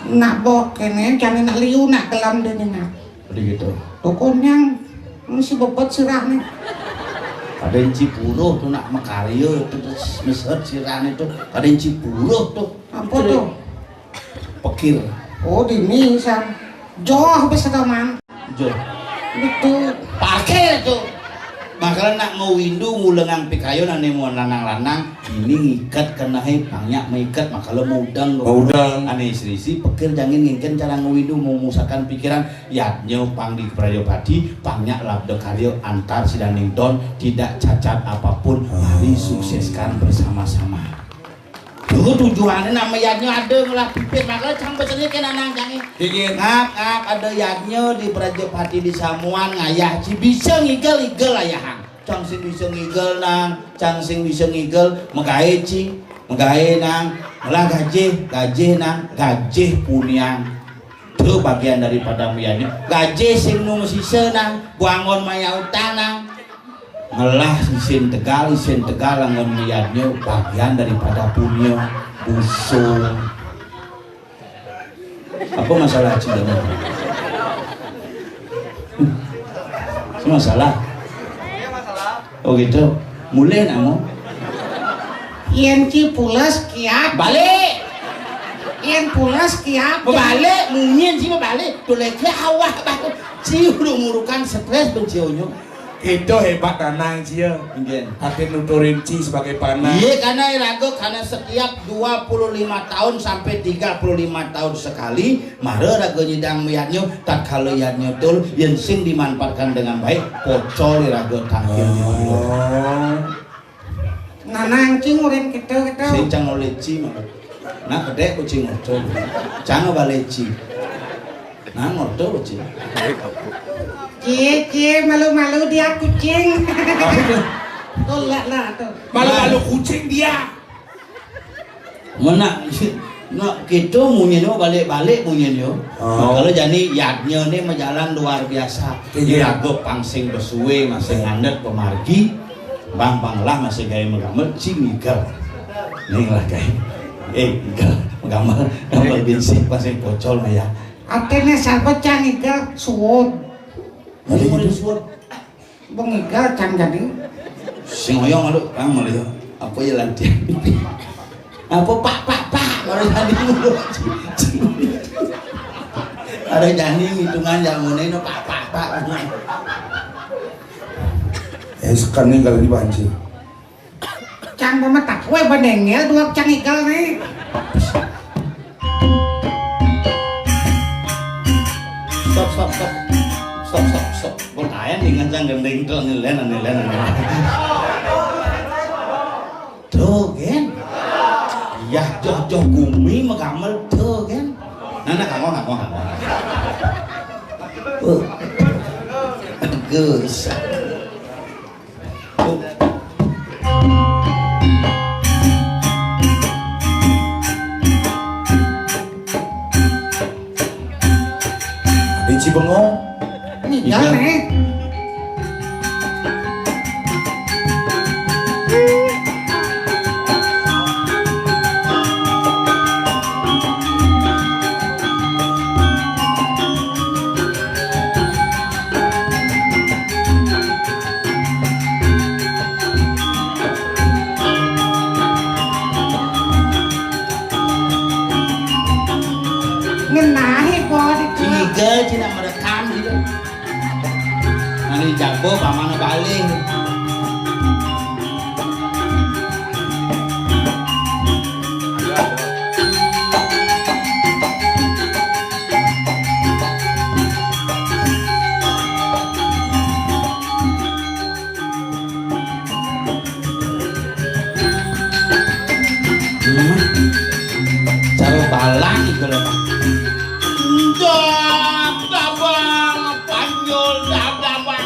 nak bok kene jangan nak liu nak kelam deh nak Jadi gitu. pokoknya mesti bobot sirah nih Ada yang Cipuruh tuh nak Mekario itu terus meset sirane tuh. Ada yang Cipuruh tuh. apa tuh Pekir. oh dini san jauh besar teman Jo. itu Parkir tuh. Makanya nak ngewindu ngulengang pikayo nane mau lanang-lanang ini ngikat kena banyak mengikat makanya mudang ane istri pikir jangan ngingken cara ngewindu memusahkan pikiran yatnyo pang di Prayopati pangnya labdo karyo antar sidaning don tidak cacat apapun mari sukseskan bersama-sama. Tuh tujuannya nama yatnyo ada ngelah pipit makanya cang besernya kena nangjangin ngap ada yatnyo di Prajopati di Samuan ngayah ci bisa ngigel ayahan cang sing bisa ngigel nang cang sing bisa ngigel megahe ci megahe nang melah gajih nang gajih puniang itu bagian daripada miyanya gajih sing nung sisa nang guangon maya utanang melah isin tegal angon miyanya bagian daripada punya busung apa masalah cinta masalah oh gitu mulai namu yang cipulas kiap balik yang pulas kiap balik mungkin sih balik boleh ke awak baku ciu murukan stres benciunya Itu hebat nanang cia. Tapi nuturin Ci sebagai panah. Iya karena irago karena setiap 25 tahun sampai 35 tahun sekali mare rago nyidang miyatnyo tak kalau yatnyo tul yang sing dimanfaatkan dengan baik pocol irago tangkil nanang cing urin gitu sing cang oleci mah nah gede kucing ngoto cang baleci nah ngoto kucing Cie, malu-malu dia kucing. Tolak lah tuh. Malu-malu kucing dia. Mana nak kita munyenyo balik-balik munyenyo. Kalau jani yadnya nih menjalan luar biasa. Irago pangsing besuwe masih ngandet pemargi. Bang lah masih gaya megamel cingigel. Nih lah gaya. Igel megamel gambar bensin pasing pocol maya. Atene sahabat cangigel suwon. Mari mari suap. Bang igal can jadi. Sing oyong aduh, kang mali apa ya lantian. Apa pak baru tadi mulu. Ada jani hitungan jamune no pak. Sekarang ini kalau dibanci. Can pemetak, we bandengnya dua can igal nih. Stop. Bertanya dengan cang gendeng tuh nilen. Tuh kan? Ya joh gumi megamel tuh kan? Nana kamu. Gus. Di Bengong. Igal nih. Ngenahi kok itu. Tiga cina merekam gitu. apa pamane balik. Cara balang itu loh. Dabang panjol dabang.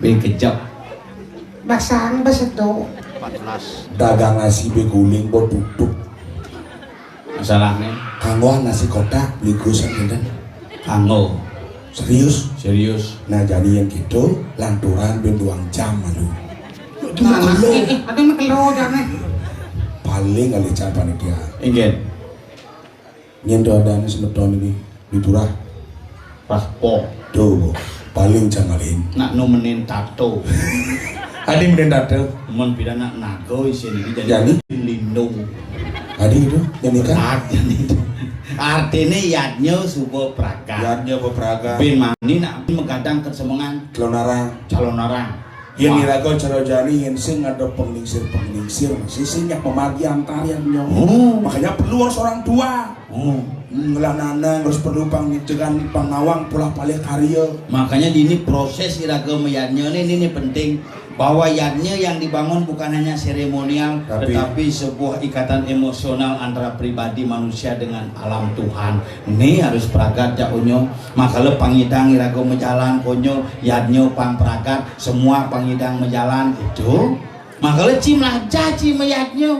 Kejap Basang basedo. 14 dagang nasi beguling buat duduk masalahnya kanggo nasi kotak beli gusan dan kanggo serius. serius Nah jadi yang gitu lanturan ben 2 jam lalu Nah, ada mah kelo jangan. paling kali capan dia ingin nyendo ada semeton ini diturah raspo tuh paling jangalin nak nemenin tato adi menden dada mun pidana nago isin iki Yani? jadi lindung adi itu yang nikah artinya itu artinya yadnya subuh praga yadnya bepraga bin mani nak menggadang kesemengan kelonara calon orang yang nirago cara jani yang sing ada penglingsir masih singnya pemagi antarian makanya perlu harus orang tua ngelanana harus perlu pangicegan pangawang pula paling karya makanya di ini proses iraga yadnya ini penting bahwa yadnya yang dibangun bukan hanya seremonial tetapi sebuah ikatan emosional antara pribadi manusia dengan alam Tuhan. Ini harus pragat ya unyo. Makanya pangidang irago menjalan konyo yadnya pang pragat semua pangidang menjalan itu. Makanya cimlah caci meyadnya.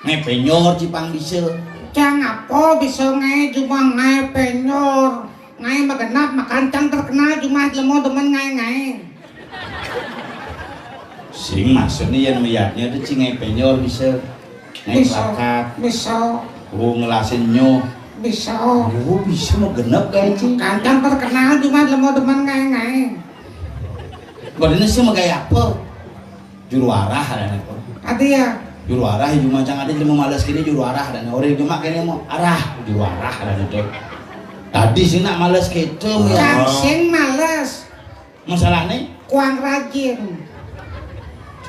Ngepenyor cipang bisa. Cang apa bisa ngai cuma ngai penyor. Ngai magenap makancang terkenal cuma lemo demen ngai. Sing maksudnya yang meyadnya itu cingai penyor bisa ngai prakat Bisa ngelasin nyo bisa bisa mau genep kayak cing kancang terkenal cuma lemo demen ngai. badannya sih mau kayak apa juru arah ada apa Ada ya juru arah cuma macam ada cuma malas gini juru arah dan orang cuma kayaknya mau arah juru arah dan itu tadi sih nak malas gitu ya sing males masalahnya kuang rajin.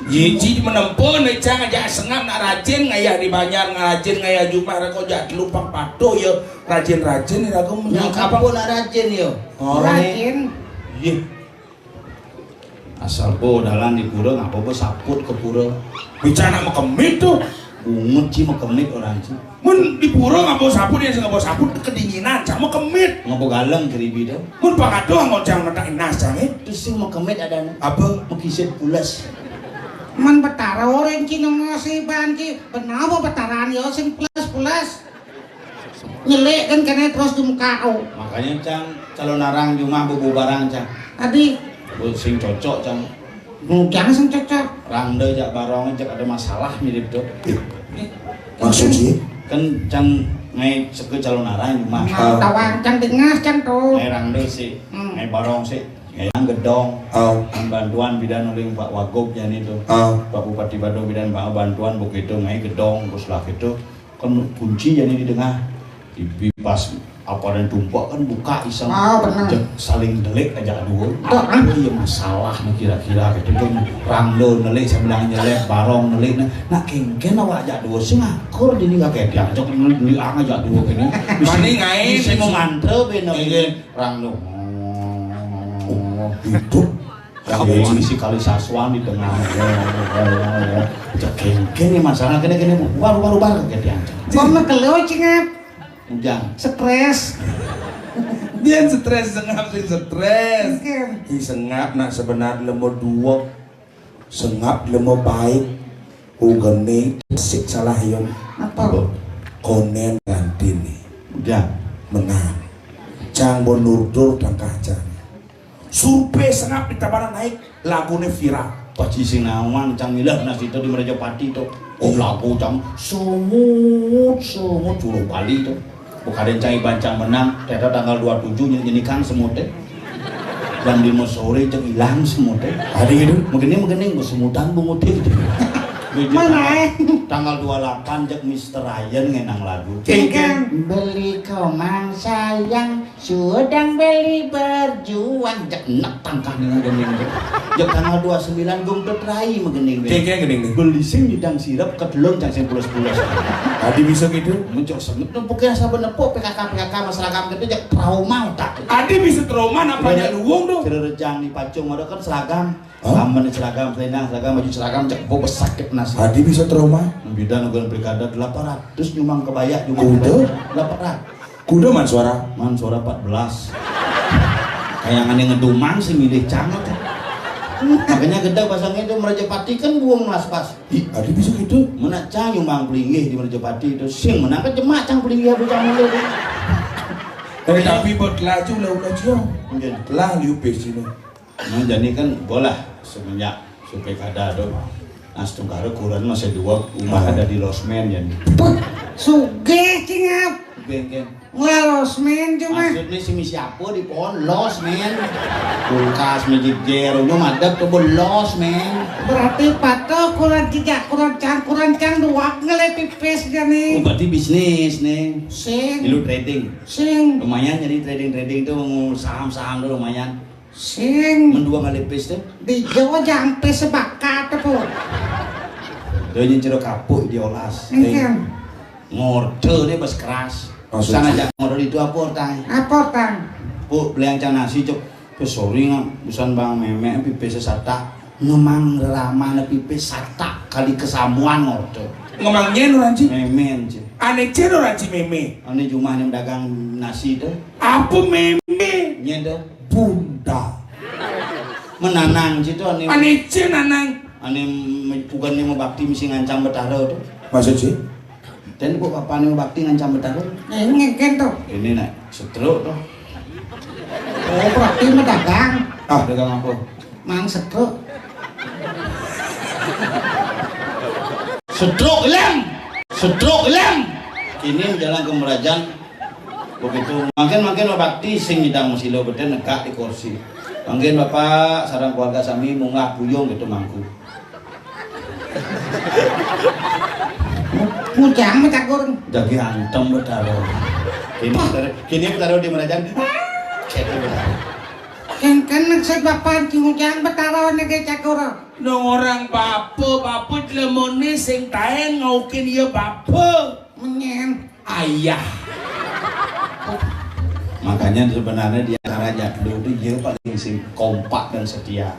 Yiji menempuh nih jangan aja sengam nak rajin ngayah di Banjar ngajin ngayah Jumah rako jak lupang pato ya rajin ini aku yang kapan pun nak rajin yo Rajin iya asal po dalam di pura ngapa po saput ke pura bicara mau kemit tuh ungut sih mau kemit orang sih mun di pura ngapa saput dia nggak saput kedinginan sama kemit ngapa galeng keribi dah mun pangado nggak jangan ngetain nasang terus sih mau kemit ada apa mau kisit pulas man betara orang Cina ngasih banci benapa betaran yo sing plus nyelik kan kena terus di muka makanya cang calon narang cuma bubu barang cang tadi sing cocok cang jangan sing cocok rangde jak barong jak ada masalah mirip tuh maksud sih kan cang ngai seke calon narang cuma tawang cang dengas cang tuh ngai rangde sih ngai barong sih yang gedong, bantuan bidan oleh Pak Wagub yang itu, Pak Bupati Badung bidan bantuan begitu ngai gedong, terus lah itu kan kunci jadi di tengah, di pas apa dan tumpuk kan buka iseng benar. saling delik aja dua Tuh, iya masalah nih kira-kira gitu kan ranglo nelik saya bilang nyelek barong nelik nah kengken awak aja dua sih ngakur dini gak kayak diajak nelik aja dua gini Mani ngain bisa mau mantep bener ranglo hidup kamu isi kali saswan di tengah kengken nih masalah kene baru kayak diajak Mama kelo cingap. jangan Stres. dia stres sengap sing stres Engken. hi sengap nak sebenarnya lemo dua sengap lemo baik ugene sik salah yon Apa? konen ganti nih jangan menang cang bonurdur dan kaca survei sengap di tabanan naik lagune viral Paci Sinawan cang milah nas itu di Merajapati itu lagu cang sumut curug Bali itu bukan cai bancang menang ternyata tanggal 27 nyanyikan semut teh jam 5 sore ceng hilang semut teh ada gitu mungkin gue semutan bungutin Mana? tanggal 28 jek Mr. Ryan ngenang lagu Engken. beli komang sayang sedang beli berjuang jek enak tangkah nih gening jek tanggal 29 gue tetrai megening kengkeng gede nih beli sing didang sirap ketelun cang sing pulas-pulas tadi bisa gitu muncul semut pokoknya saben nepo PKK masyarakat gitu jek trauma tak Adi bisa trauma napanya luwung dong Cerejang di Pacung ada kan seragam aman seragam selendang seragam baju seragam cek bobot sakit nasi Adi bisa trauma bida nugan brigada 800 nyumang kebaya Kuda? 800 kuda man suara man suara 14 kayangan yang ngedumang sih milih canget makanya gede pasang itu Merajapati kan buang mas pas ih Adi bisa gitu mana cang nyumang pelinggih di Merajapati itu sing menang kan jemak cang pelinggih apa cang mulu tapi buat laju ulah cio mungkin lah liu sini nah jadi kan bolah semenjak supaya kada do nas tungkara kurang masih dua rumah ada di Losmen jadi Put. Suge cingap. bengkel Ngelos men cuma. maksudnya si misi apa di pohon los men kulkas mijik jero nyo madep tuh los men Berarti pato kurang jejak kurang cang dua ngele pipis oh, gani. berarti bisnis nih Sing. lu trading Sing. lumayan jadi trading itu saham tuh lumayan Sing. mendua kali pis tuh Di Jawa jampe sebakat po. dia nyiciro kapuk diolas Engken. ngorde dia bas keras Maksudnya? sana aja ngorde itu apa tang Apa tang? bu beli yang nasi cok pesori ngam busan bang meme pipe sesata ngemang rama na pipe sata kali kesamuan ngorde ngomongnya nuranci memen cek aneh cero ranci meme ane cuma yang dagang nasi itu apa meme nyenda bunda menanang situ ane aneh nanang ane bukan mau bakti misi ngancam betara tuh maksud sih dan bu apa nih bakti ngancam betara Engken tuh. ini nak setruk tuh Oh berarti medagang. dagang apa Mang setruk. Sedruk lem ini jalan ke Merajan begitu makin bakti sing nyidang musilo beden negak di kursi mungkin bapak sarang keluarga sami munggah buyung gitu mangku Mujang mecakur. dagi antem betaro kini betaro di Merajan Engken maksud bapak mujang betaro nege cakur. no orang bapak lemone sing tae ngaukin ya bapak Menyen. ayah makanya sebenarnya di antara jadul itu dia paling sing kompak dan setia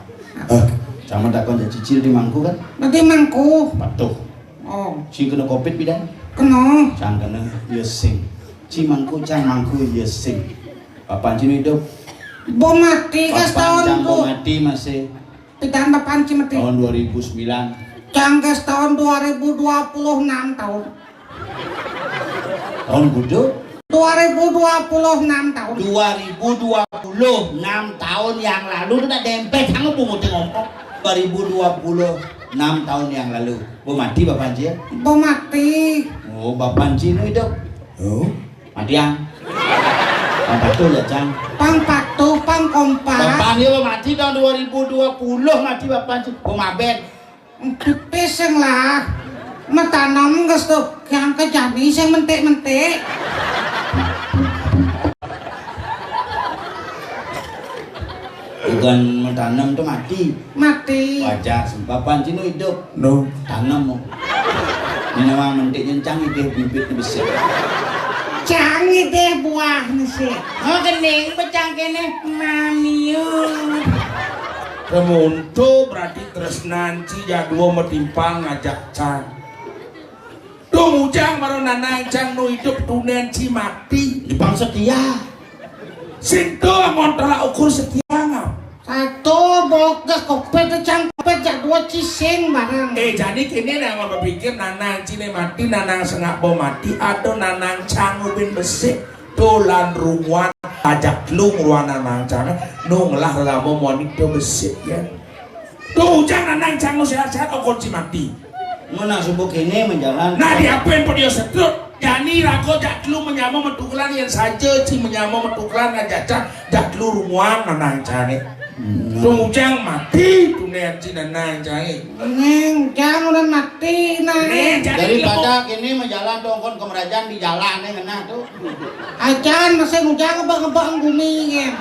sama takon cicil di mangku kan Nanti mangku. patuh Oh. si kena covid bidan Kena. cang kena dia sing si mangku cang mangku dia sing papan cini hidup Bom mati kas papan tahun cang tuh. mati masih Pitan bapak mati. tahun 2009 Cangges tahun 2026 tahun. tahun kudu 2026 tahun. 2026 tahun yang lalu udah dempet kamu pungut ngomong 2026 tahun yang lalu bu mati bapak Panci ya Bom mati. oh bapak Panci itu hidup oh mati yang apa tuh ya cang Pang patuh, pang kompak. bapak dia mati tahun 2020 mati bapak Panci bu mabet Pipis yang lah. Metanam nges tuh yang kejadi yang mentik-mentik. bukan menanam tuh mati. Mati. Wajar sempapan cino hidup. No. Tanam mo. Ini nama mentik nyencang itu bibit besar. Canggih deh buahnya sih. Oh gening becang kene mamiu. Remuntu berarti tresnan ci jadua metimpang ngajak can. Tuh mujang baru nanang cang nu hidup tunen ci mati. Jepang setia. Sinto amon tolak ukur setia ngap. Satu boga kopet cang kopet jak dua cising bareng. Jadi kini nama berpikir nanang cine mati, nanang sengak bom mati, atau nanang cang ubin besi, dolan ruan, ajak lu ruan nanang cang, nung lah lama monik do besi ya. Tuh ujang nanang cang sehat-sehat okon ci mati. Mana subuh kini menjalan. Nah diapain pada setruk? Yani rago jak lu menyamuk metukulan yang saja ci menyamuk metukulan ngajak jak lu ruan nanang cang. Ujang mati dunia Cina nang jangan. Neng, jangan udah mati nah. Daripada kini menjalan dongkon ke kerajaan di jalan nih kena tuh. Acan masih ngujang ngebang bumi ya.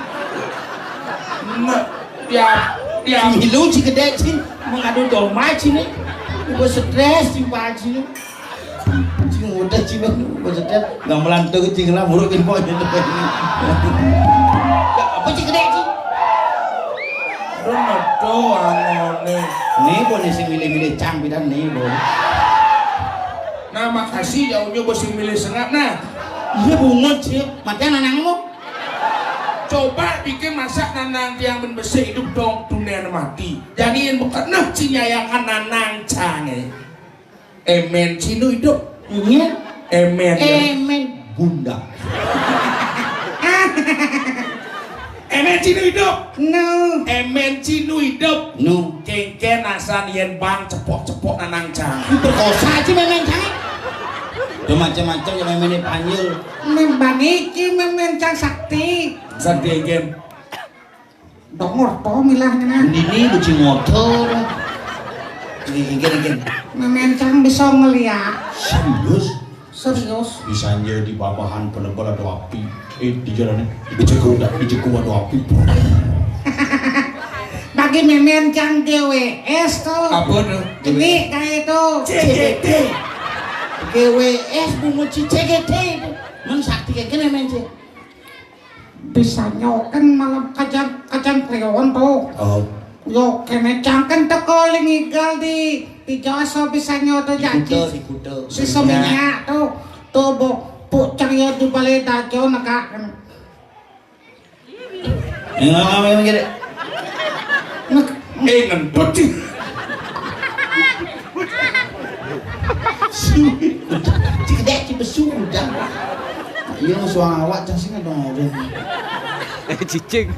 Ya Milu si gede sih mengadu domba sini. Gue stres sih pak sini. Cing udah cina, gue stres. Gak melantuk cing lah murukin poin itu. Apa sih gede sih? Doang Nih boleh sih milih-milih cang bidan nih boleh. Nah makasih jauhnya bos milih sengap nah. Iya bungut sih, matian anakmu. Coba bikin masak nanang tiang ben besi hidup dong dunia mati. Jadi yang bukan nah cinyayangan nanang cange. Emen cinu hidup. Iya. Emen. Emen. Bunda. Emen cinu hidup. No. Emen cinu hidup. Nu. Kengken asan yen bang cepok-cepok nanang cang. Perkosa sih memang cang. Tuh macam-macam yang memang panggil. Membaniki memen cang sakti. Sakti gen. Dongor to milahnya nah. Ini kucing motor. Ini. Memen cang bisa ngeliat. Serius? Serius. Bisa jadi di babahan penebal ada api. Di jalannya di Jeko ada api. Bagi memen cang GWS tuh. Apa tuh? Ini kayak itu. CGT. GWS bungut si CGT itu. Men sakti kayak gini men sih. Bisa nyoken malam kajang kriyon tuh. Oh. Yo kene cang kan teko lingigal di Jawa bisa nyoto janji. Si kuda. Si seminyak tuh. Tuh bu ceria di balai dajo negakan. Ngomong gini. Ngentut sih. Si gede si besu udah. Iya suang awak cang sih dong. Cicing.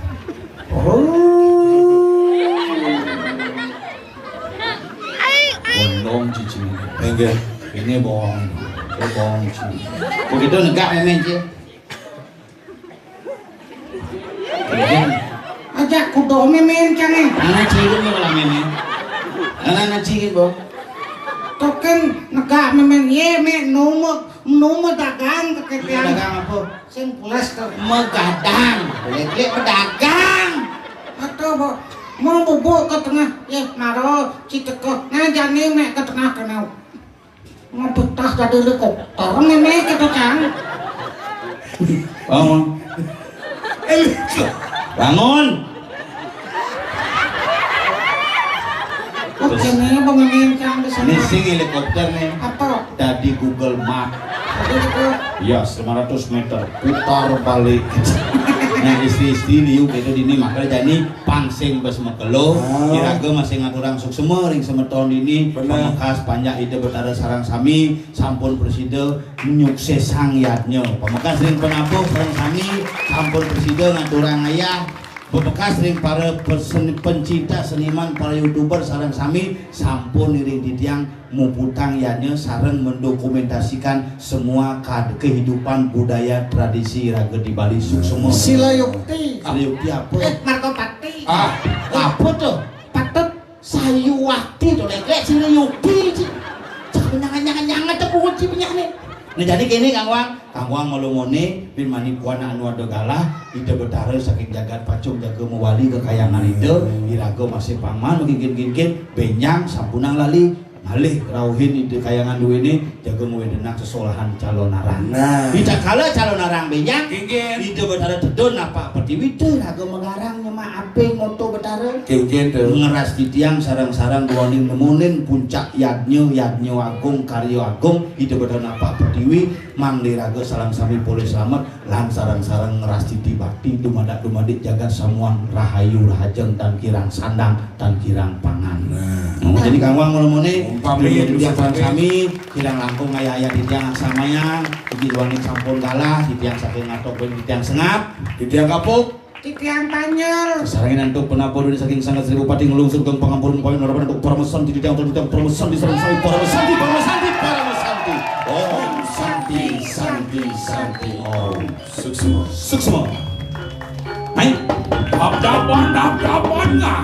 Bondong cicing. Enggak. Ini bohong. Bohong cicing. Begitu negak memang sih. Aja kudo memen cang eh. Anak cilik ni lah memang. Anak cilik boh. Token negak memen ye me nomor dagang kekepian. Dagang apa? Sing pulas tuh. Megadang. Boleh pedagang. Atau bo mau bubuk ke tengah ya naro citeko ngajani me ke tengah kenau. Mau betah jadi helikopter memen kita cang. Bangun. Bangun. Oke nih bangunin cang di sana. Ini sing helikopter nih. Apa? Dari Google Map. Tadi itu. Ya 900 meter putar balik. Nah istri-istri liuk itu dini makanya jadi pangsing bes mekelo. Kiraga masih ngaturang suksema ring semeton ini pamekaas panjang ide betara sarang sami sampun presida nyukses sangyatnya. Pamekaas ring penabuh sarang sami sampun presida ngaturang ayah. Bebekas ring para pencinta seniman, para youtuber sareng sami sampun ring titiang muputang yanya sareng mendokumentasikan semua kehidupan budaya tradisi raga di Bali Suksema. Silayukti. Silayukti apa? Martopati. Apa tuh? Patut Sayuwati tuh lek Silayukti. Jangan tuh bungut sih punya nih. Nah jadi kini Kang Wang ngelumone bin manipuan anu ada galah ide betara saking jagat pacung jaga mewali kekayangan itu irago masih paman gigin benyang sampunang lali malih rauhin ide kayangan dua ini jaga ngewedenang sesolahan calon arang. Nah, Tidak kala calon arang benyang gigin ide betara tedon apa pertiwi teu rago mengarang nyema aping moto betara gigin tuh ngeras di tiang sarang-sarang duaning nemunin puncak yadnyo agung karyo agung ide betara apa pertiwi mang diraga salam sami pulih selamat lan sarang-sarang ngeras di bakti dumadak-dumadik jagat samuang rahayu rahajeng dan kirang sandang dan kirang pangan. Jadi Kang Wang ngomongnya Umpami di tiang sarang sami kirang langkung ayah di tiang samaya di duaning sampun kalah di tiang saking ngatok di tiang sengap di tiang kapuk Titiang Tanyel. sarangin untuk penapur dari saking sangat seribu pati ngelungsur ke pangampun poin narapan untuk para mesan di tiang para mesan di sarang sami para mesan di Om Santi Om Suksma Hai dapat nggak